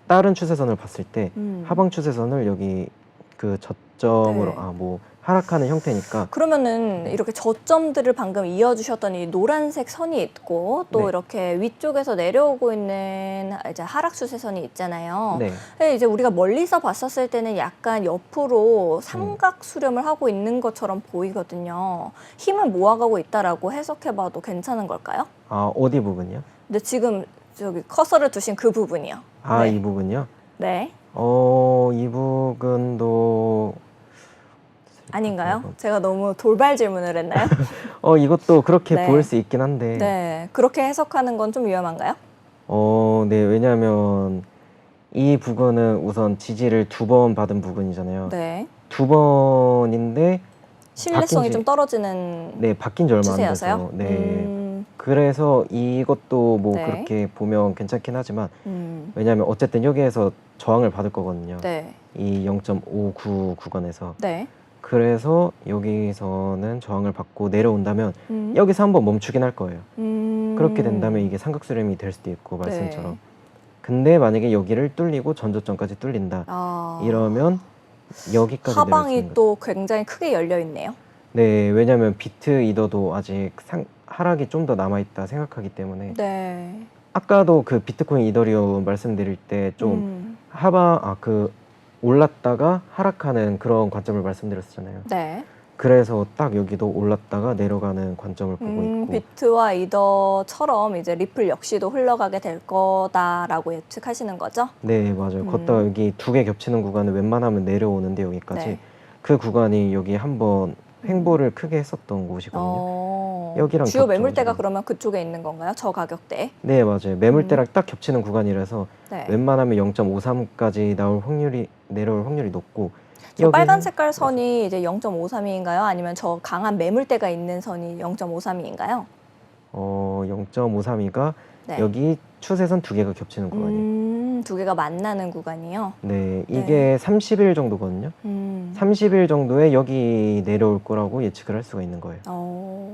다른 추세선을 봤을 때 하방 추세선을 여기 그 저점으로 네. 뭐 하락하는 형태니까 그러면은 이렇게 저점들을 방금 이어주셨던 이 노란색 선이 있고 또 네. 이렇게 위쪽에서 내려오고 있는 이제 하락 추세선이 있잖아요. 네, 이제 우리가 멀리서 봤었을 때는 약간 옆으로 삼각 수렴을 하고 있는 것처럼 보이거든요. 힘을 모아가고 있다라고 해석해봐도 괜찮은 걸까요? 어디 부분이요? 근데 지금 저기 커서를 두신 그 부분이요. 네. 이 부분이요? 네. 이 부분도 아닌가요? 제가 너무 돌발 질문을 했나요? 이것도 그렇게 네. 보일 수 있긴 한데 네. 그렇게 해석하는 건 좀 위험한가요? 네, 왜냐하면 이 부분은 우선 지지를 2번 받은 부분이잖아요. 네. 2번인데 신뢰성이 바뀐 지- 좀 떨어지는 네, 바뀐 지 얼마 안 추세여서요? 돼서 네. 그래서 이것도 뭐 네. 그렇게 보면 괜찮긴 하지만 왜냐하면 어쨌든 여기에서 저항을 받을 거거든요. 네. 이 0.59 구간에서. 네. 그래서 여기서는 저항을 받고 내려온다면 음. 여기서 한번 멈추긴 할 거예요. 음. 그렇게 된다면 이게 삼각수렴이 될 수도 있고 네. 말씀처럼. 근데 만약에 여기를 뚫리고 전저점까지 뚫린다. 아. 이러면 여기까지 내려올 수 하방이 있는 거죠. 또 굉장히 크게 열려 있네요. 네, 왜냐면 비트 이더도 아직 하락이 좀 더 남아있다 생각하기 때문에 네. 아까도 그 비트코인 이더리움 말씀드릴 때 좀 올랐다가 하락하는 그런 관점을 말씀드렸잖아요. 네. 그래서 딱 여기도 올랐다가 내려가는 관점을 보고 있고. 비트와 이더처럼 이제 리플 역시도 흘러가게 될 거다라고 예측하시는 거죠? 네, 맞아요. 걷다가 여기 두 개 겹치는 구간은 웬만하면 내려오는데 여기까지. 네. 그 구간이 여기 한번 횡보를 크게 했었던 곳이거든요. 여기랑 주요 겹쳐가지고. 매물대가 그러면 그쪽에 있는 건가요? 저 가격대에? 네, 맞아요. 매물대랑 딱 겹치는 구간이라서 네. 웬만하면 0.53까지 내려올 확률이 높고. 저 빨간 여기는- 색깔 선이 이제 0.53인가요? 아니면 저 강한 매물대가 있는 선이 0.53인가요? 0.532가 네. 여기 추세선 두 개가 겹치는 구간이에요. 두 개가 만나는 구간이요? 네, 이게 30일 정도거든요. 30일 정도에 여기 내려올 거라고 예측을 할 수가 있는 거예요.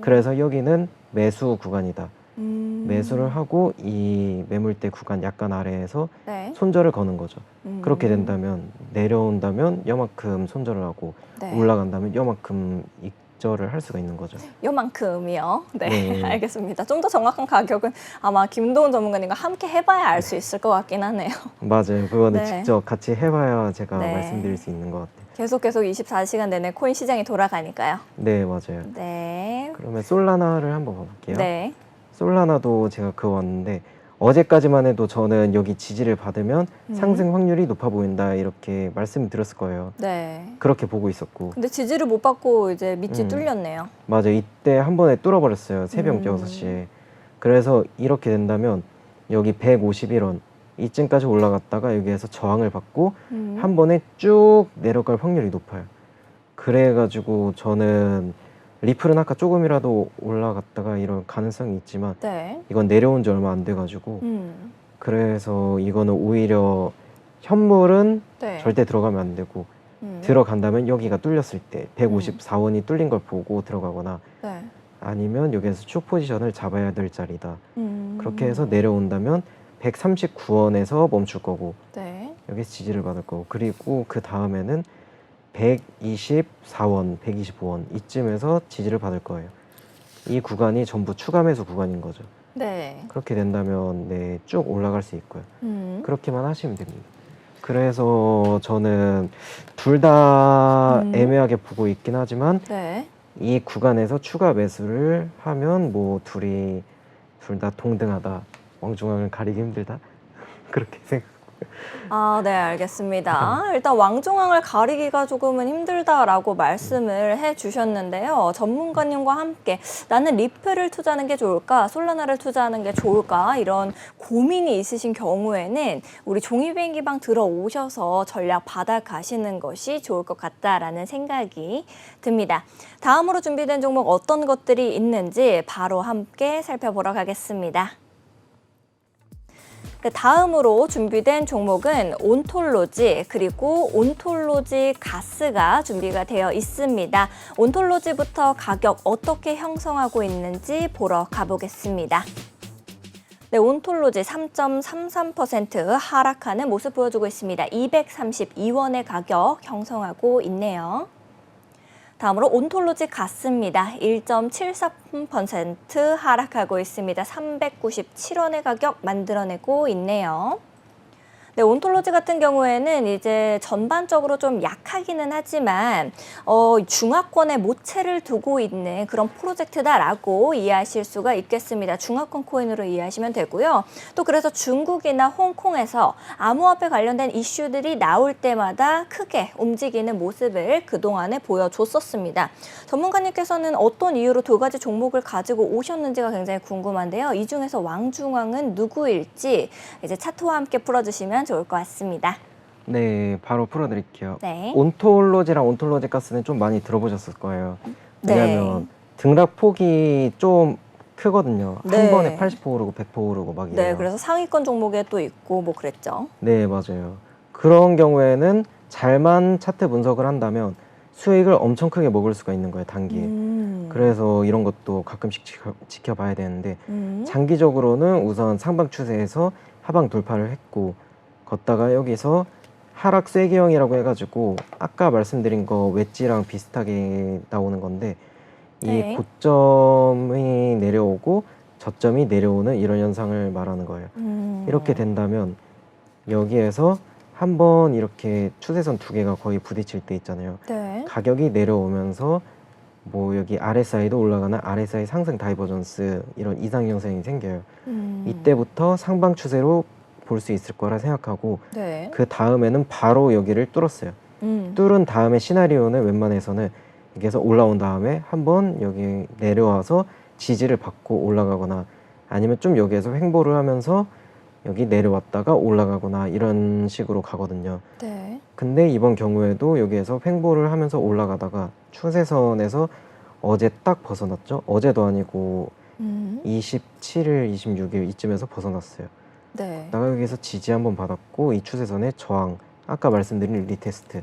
그래서 여기는 매수 구간이다. 매수를 하고 이 매물대 구간 약간 아래에서 네. 손절을 거는 거죠. 그렇게 된다면 내려온다면 요만큼 손절을 하고 네. 올라간다면 요만큼 익절을 할 수가 있는 거죠. 요만큼이요. 네, 네. 알겠습니다. 좀 더 정확한 가격은 아마 김도훈 전문가님과 함께 해봐야 알 수 있을 것 같긴 하네요. 맞아요. 그거는 네. 직접 같이 해봐야 제가 네. 말씀드릴 수 있는 것 같아요. 계속 24시간 내내 코인 시장이 돌아가니까요. 네, 맞아요. 네. 그러면 솔라나를 한번 봐볼게요. 네. 솔라나도 제가 그거 왔는데 어제까지만 해도 저는 여기 지지를 받으면 상승 확률이 높아 보인다 이렇게 말씀을 드렸을 거예요. 네. 그렇게 보고 있었고. 근데 지지를 못 받고 이제 밑이 뚫렸네요. 맞아요. 이때 한 번에 뚫어버렸어요. 새벽 6시에. 그래서 이렇게 된다면 여기 151원 이쯤까지 올라갔다가 여기에서 저항을 받고 한 번에 쭉 내려갈 확률이 높아요. 그래가지고 저는 리플은 아까 조금이라도 올라갔다가 이런 가능성이 있지만 네. 이건 내려온 지 얼마 안 돼가지고 그래서 이거는 오히려 현물은 네. 절대 들어가면 안 되고 들어간다면 여기가 뚫렸을 때 154원이 뚫린 걸 보고 들어가거나 네. 아니면 여기에서 쭉 포지션을 잡아야 될 자리다. 그렇게 해서 내려온다면 139원에서 멈출 거고 네. 여기서 지지를 받을 거고 그리고 그 다음에는 124원, 125원 이쯤에서 지지를 받을 거예요. 이 구간이 전부 추가 매수 구간인 거죠. 네. 그렇게 된다면 네, 쭉 올라갈 수 있고요. 그렇게만 하시면 됩니다. 그래서 저는 둘 다 애매하게 보고 있긴 하지만 네. 이 구간에서 추가 매수를 하면 뭐 둘 다 동등하다. 왕중왕을 가리기 힘들다. 그렇게 생각. 아, 네, 알겠습니다. 일단 왕중왕을 가리기가 조금은 힘들다라고 말씀을 해주셨는데요. 전문가님과 함께 나는 리플을 투자하는 게 좋을까, 솔라나를 투자하는 게 좋을까 이런 고민이 있으신 경우에는 우리 종이비행기방 들어오셔서 전략 받아가시는 것이 좋을 것 같다라는 생각이 듭니다. 다음으로 준비된 종목 어떤 것들이 있는지 바로 함께 살펴보러 가겠습니다. 다음으로 준비된 종목은 온톨로지 그리고 온톨로지 가스가 준비가 되어 있습니다. 온톨로지부터 가격 어떻게 형성하고 있는지 보러 가보겠습니다. 네, 온톨로지 3.33% 하락하는 모습 보여주고 있습니다. 232원의 가격 형성하고 있네요. 다음으로 온톨로지 가스입니다. 1.73% 하락하고 있습니다. 397원의 가격 만들어내고 있네요. 네, 온톨로지 같은 경우에는 이제 전반적으로 좀 약하기는 하지만 중화권에 모체를 두고 있는 그런 프로젝트다라고 이해하실 수가 있겠습니다. 중화권 코인으로 이해하시면 되고요. 또 그래서 중국이나 홍콩에서 암호화폐 관련된 이슈들이 나올 때마다 크게 움직이는 모습을 그동안에 보여줬었습니다. 전문가님께서는 어떤 이유로 두 가지 종목을 가지고 오셨는지가 굉장히 궁금한데요. 이 중에서 왕중왕은 누구일지 이제 차트와 함께 풀어주시면 좋을 것 같습니다. 네, 바로 풀어드릴게요. 네. 온톨로지랑 온톨로지 가스는 좀 많이 들어보셨을 거예요. 왜냐하면 네. 등락 폭이 좀 크거든요. 네. 한 번에 80% 오르고 100% 오르고 막 이래요. 네, 그래서 상위권 종목에 또 있고 뭐 그랬죠. 네, 맞아요. 그런 경우에는 잘만 차트 분석을 한다면 수익을 엄청 크게 먹을 수가 있는 거예요, 단기에. 그래서 이런 것도 가끔씩 지켜봐야 되는데 장기적으로는 우선 상방 추세에서 하방 돌파를 했고 걷다가 여기서 하락 쐐기형이라고 해가지고 아까 말씀드린 거 웨지랑 비슷하게 나오는 건데 네. 이 고점이 내려오고 저점이 내려오는 이런 현상을 말하는 거예요. 이렇게 된다면 여기에서 한번 이렇게 추세선 두 개가 거의 부딪힐 때 있잖아요. 네. 가격이 내려오면서 뭐 여기 RSI도 올라가는 RSI 상승 다이버전스 이런 이상 형상이 생겨요. 이때부터 상방 추세로 볼 수 있을 거라 생각하고 네. 그 다음에는 바로 여기를 뚫었어요. 뚫은 다음에 시나리오는 웬만해서는 여기에서 올라온 다음에 한번 여기 내려와서 지지를 받고 올라가거나 아니면 좀 여기에서 횡보를 하면서 여기 내려왔다가 올라가거나 이런 식으로 가거든요. 네. 근데 이번 경우에도 여기에서 횡보를 하면서 올라가다가 추세선에서 어제 딱 벗어났죠. 어제도 아니고 27일, 26일 이쯤에서 벗어났어요. 네. 나가 여기서 지지 한번 받았고 이 추세선의 저항, 아까 말씀드린 리테스트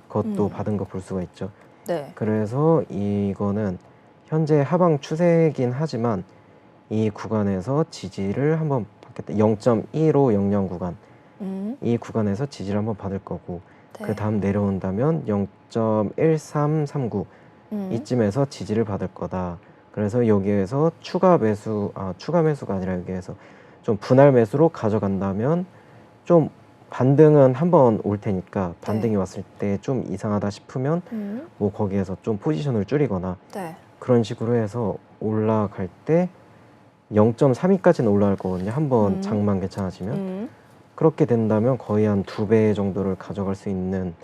그것도 받은 거 볼 수가 있죠. 네. 그래서 이거는 현재 하방 추세긴 하지만 이 구간에서 지지를 한번 받겠다. 0.1500 구간 이 구간에서 지지를 한번 받을 거고 네. 그 다음 내려온다면 0.1339 이쯤에서 지지를 받을 거다. 그래서 여기에서 추가 매수가 아니라 여기에서 좀 분할 매수로 가져간다면 좀 반등은 한번 올 테니까 반등이 네. 왔을 때 좀 이상하다 싶으면 뭐 거기에서 좀 포지션을 줄이거나 네. 그런 식으로 해서 올라갈 때 0.32까지는 올라갈 거거든요. 한번 장만 괜찮아지면 그렇게 된다면 거의 한 2배 정도를 가져갈 수 있는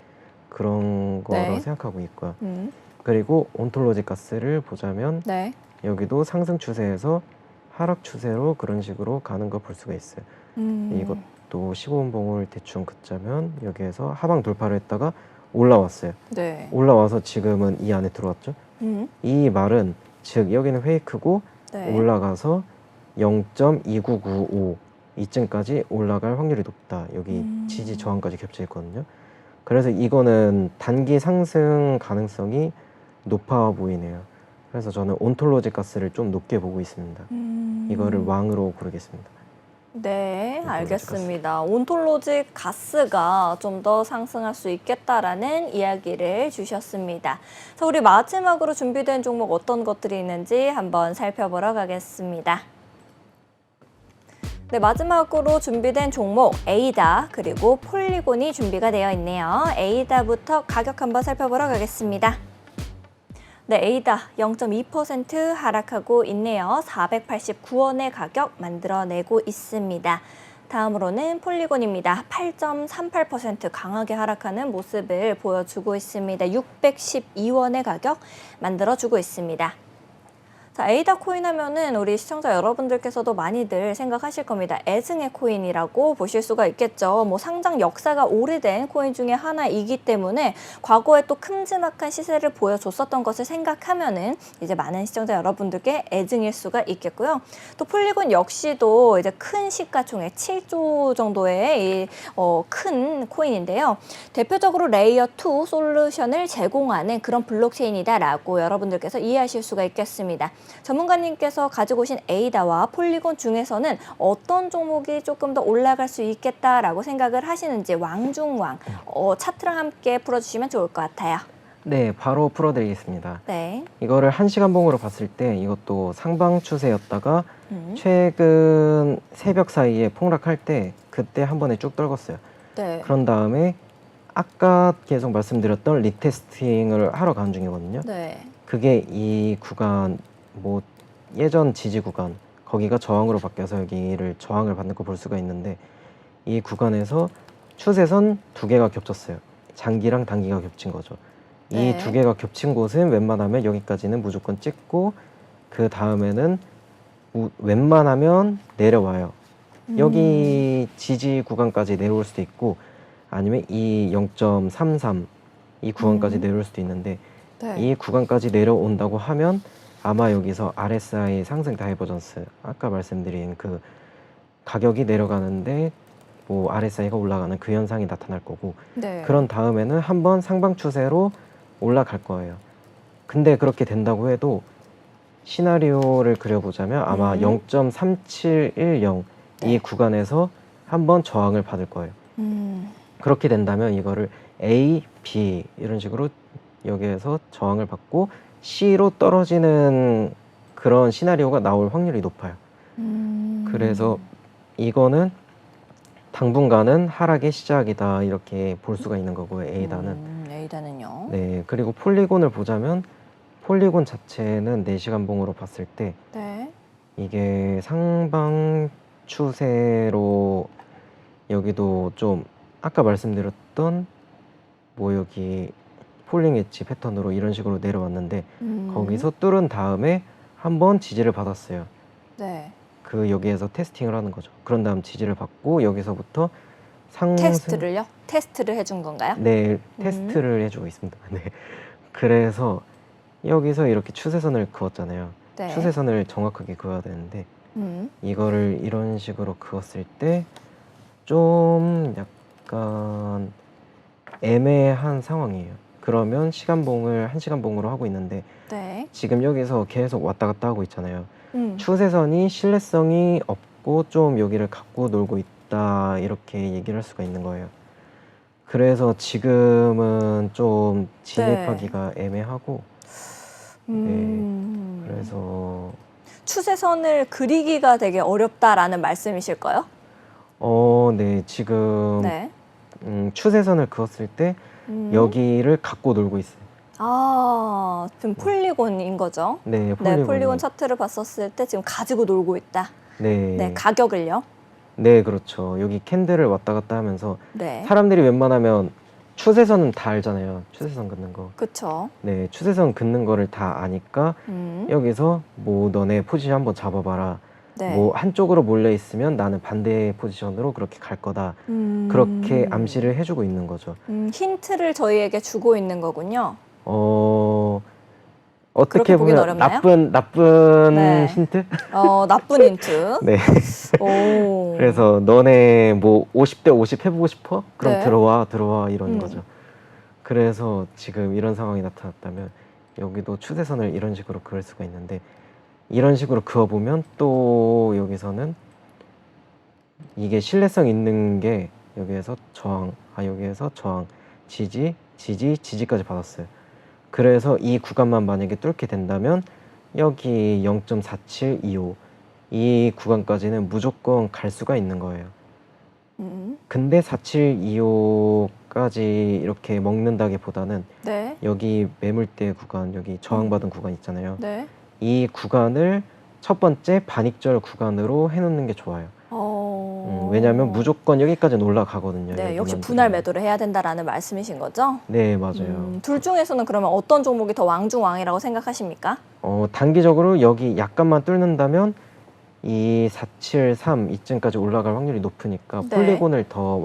그런 거라 네. 생각하고 있고요. 그리고 온톨로지 가스를 보자면 네. 여기도 상승 추세에서 하락 추세로 그런 식으로 가는 거 볼 수가 있어요. 이것도 15분 봉을 대충 긋자면 여기에서 하방 돌파를 했다가 올라왔어요. 네. 올라와서 지금은 이 안에 들어왔죠. 이 말은 즉 여기는 페이크고 네. 올라가서 0.2995 이쯤까지 올라갈 확률이 높다. 여기 지지 저항까지 겹쳐 있거든요. 그래서 이거는 단기 상승 가능성이 높아 보이네요. 그래서 저는 온톨로지 가스를 좀 높게 보고 있습니다. 이거를 왕으로 고르겠습니다. 네, 온톨로지 알겠습니다. 온톨로지 가스가 좀 더 상승할 수 있겠다라는 이야기를 주셨습니다. 자, 우리 마지막으로 준비된 종목 어떤 것들이 있는지 한번 살펴보러 가겠습니다. 네, 마지막으로 준비된 종목 에이다 그리고 폴리곤이 준비가 되어 있네요. 에이다부터 가격 한번 살펴보러 가겠습니다. 네, 에이다 0.2% 하락하고 있네요. 489원의 가격 만들어내고 있습니다. 다음으로는 폴리곤입니다. 8.38% 강하게 하락하는 모습을 보여주고 있습니다. 612원의 가격 만들어주고 있습니다. 자, 에이다 코인 하면은 우리 시청자 여러분들께서도 많이들 생각하실 겁니다. 애증의 코인이라고 보실 수가 있겠죠. 뭐 상장 역사가 오래된 코인 중에 하나이기 때문에 과거에 또 큼지막한 시세를 보여줬었던 것을 생각하면은 이제 많은 시청자 여러분들께 애증일 수가 있겠고요. 또 폴리곤 역시도 이제 큰 시가총액 7조 정도의 큰 코인인데요. 대표적으로 레이어 2 솔루션을 제공하는 그런 블록체인이다라고 여러분들께서 이해하실 수가 있겠습니다. 전문가님께서 가지고 오신 에이다와 폴리곤 중에서는 어떤 종목이 조금 더 올라갈 수 있겠다라고 생각을 하시는지 왕중왕 차트랑 함께 풀어주시면 좋을 것 같아요. 네, 바로 풀어드리겠습니다. 네. 이거를 1시간 봉으로 봤을 때 이것도 상방 추세였다가 최근 새벽 사이에 폭락할 때 그때 한 번에 쭉 떨궜어요. 네. 그런 다음에 아까 계속 말씀드렸던 리테스팅을 하러 가는 중이거든요. 네. 그게 이 구간 뭐 예전 지지 구간 거기가 저항으로 바뀌어서 여기를 저항을 받는 거 볼 수가 있는데 이 구간에서 추세선 두 개가 겹쳤어요. 장기랑 단기가 겹친 거죠. 네. 이 두 개가 겹친 곳은 웬만하면 여기까지는 무조건 찍고 그 다음에는 웬만하면 내려와요. 여기 지지 구간까지 내려올 수도 있고 아니면 이 0.33 이 구간까지 내려올 수도 있는데 네. 이 구간까지 내려온다고 하면 아마 여기서 RSI 상승 다이버전스 아까 말씀드린 그 가격이 내려가는데 뭐 RSI가 올라가는 그 현상이 나타날 거고 네. 그런 다음에는 한번 상방 추세로 올라갈 거예요. 근데 그렇게 된다고 해도 시나리오를 그려보자면 아마 0.3710 이 네. 구간에서 한번 저항을 받을 거예요. 그렇게 된다면 이거를 A, B 이런 식으로 여기에서 저항을 받고 C로 떨어지는 그런 시나리오가 나올 확률이 높아요. 그래서 이거는 당분간은 하락의 시작이다 이렇게 볼 수가 있는 거고요. A단은. A단은요. 네, 그리고 폴리곤을 보자면 폴리곤 자체는 4시간 봉으로 봤을 때 네. 이게 상방 추세로 여기도 좀 아까 말씀드렸던 뭐 여기 폴링 엣지 패턴으로 이런 식으로 내려왔는데 거기서 뚫은 다음에 한번 지지를 받았어요. 네. 그 여기에서 테스팅을 하는 거죠. 그런 다음 지지를 받고 여기서부터 상승 테스트를요? 테스트를 해준 건가요? 네, 테스트를 해주고 있습니다. 네. 그래서 여기서 이렇게 추세선을 그었잖아요. 네. 추세선을 정확하게 그어야 되는데 이거를 이런 식으로 그었을 때 좀 약간 애매한 상황이에요. 그러면 시간봉을 1시간 봉으로 하고 있는데 네. 지금 여기서 계속 왔다 갔다 하고 있잖아요. 음. 추세선이 신뢰성이 없고 좀 여기를 갖고 놀고 있다 이렇게 얘기를 할 수가 있는 거예요. 그래서 지금은 좀 진입하기가 애매하고 그래서 추세선을 그리기가 되게 어렵다라는 말씀이실까요? 네, 지금 네. 추세선을 그었을 때 여기를 갖고 놀고 있어요. 아, 지금 폴리곤인 거죠? 네, 네, 폴리곤 차트를 봤었을 때 지금 가지고 놀고 있다. 네, 네, 가격을요? 네, 그렇죠. 여기 캔들을 왔다 갔다 하면서 네. 사람들이 웬만하면 추세선은 다 알잖아요. 추세선 긋는 거. 그쵸. 네, 추세선 긋는 거를 다 아니까 여기서 뭐 너네 포지션 한번 잡아봐라. 네. 뭐 한쪽으로 몰려 있으면 나는 반대 포지션으로 그렇게 갈 거다. 그렇게 암시를 해주고 있는 거죠. 힌트를 저희에게 주고 있는 거군요. 어떻게 그렇게 보긴 보면 어렵나요? 나쁜 네. 힌트? 나쁜 힌트. 네. 오. 그래서 너네 뭐 50대 50 해보고 싶어? 그럼 네. 들어와 이러는 거죠. 그래서 지금 이런 상황이 나타났다면 여기도 추세선을 이런 식으로 그을 수가 있는데 이런 식으로 그어보면 또 여기서는 이게 신뢰성 있는 게 여기에서 저항, 여기에서 저항, 지지까지 받았어요. 그래서 이 구간만 만약에 뚫게 된다면 여기 0.4725 이 구간까지는 무조건 갈 수가 있는 거예요. 근데 4725까지 이렇게 먹는다기보다는 네. 여기 매물대 구간, 여기 저항받은 구간 있잖아요. 네. 이 구간을 첫 번째 반익절 구간으로 해놓는 게 좋아요. 왜냐하면 무조건 여기까지는 올라가거든요. 네, 역시 구간들은. 분할 매도를 해야 된다라는 말씀이신 거죠? 네, 맞아요. 둘 중에서는 그러면 어떤 종목이 더 왕중왕이라고 생각하십니까? 단기적으로 여기 약간만 뚫는다면 이 473 이쯤까지 올라갈 확률이 높으니까 네. 폴리곤을 더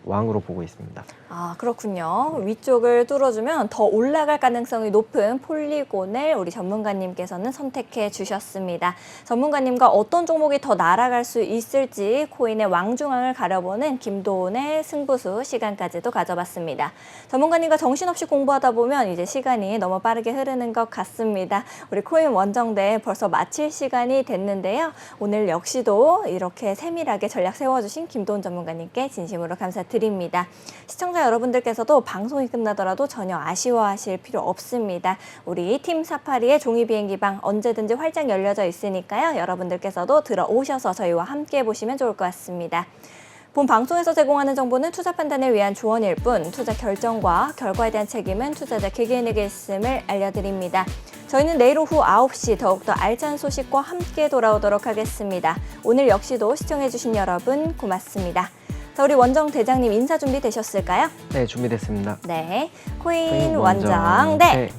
왕으로 보고 있습니다. 아, 그렇군요. 위쪽을 뚫어주면 더 올라갈 가능성이 높은 폴리곤을 우리 전문가님께서는 선택해 주셨습니다. 전문가님과 어떤 종목이 더 날아갈 수 있을지 코인의 왕중왕을 가려보는 김도훈의 승부수 시간까지도 가져봤습니다. 전문가님과 정신없이 공부하다 보면 이제 시간이 너무 빠르게 흐르는 것 같습니다. 우리 코인 원정대 벌써 마칠 시간이 됐는데요. 오늘 역시도 이렇게 세밀하게 전략 세워주신 김도훈 전문가님께 진심으로 감사드립니다. 시청자 여러분들께서도 방송이 끝나더라도 전혀 아쉬워하실 필요 없습니다. 우리 팀 사파리의 종이 비행기방 언제든지 활짝 열려져 있으니까요. 여러분들께서도 들어오셔서 저희와 함께 보시면 좋을 것 같습니다. 본 방송에서 제공하는 정보는 투자 판단을 위한 조언일 뿐 투자 결정과 결과에 대한 책임은 투자자 개개인에게 있음을 알려드립니다. 저희는 내일 오후 9시 더욱더 알찬 소식과 함께 돌아오도록 하겠습니다. 오늘 역시도 시청해주신 여러분 고맙습니다. 자, 우리 원정 대장님 인사 준비되셨을까요? 네, 준비됐습니다. 네, 코인 코인 원정 원정 네. 네.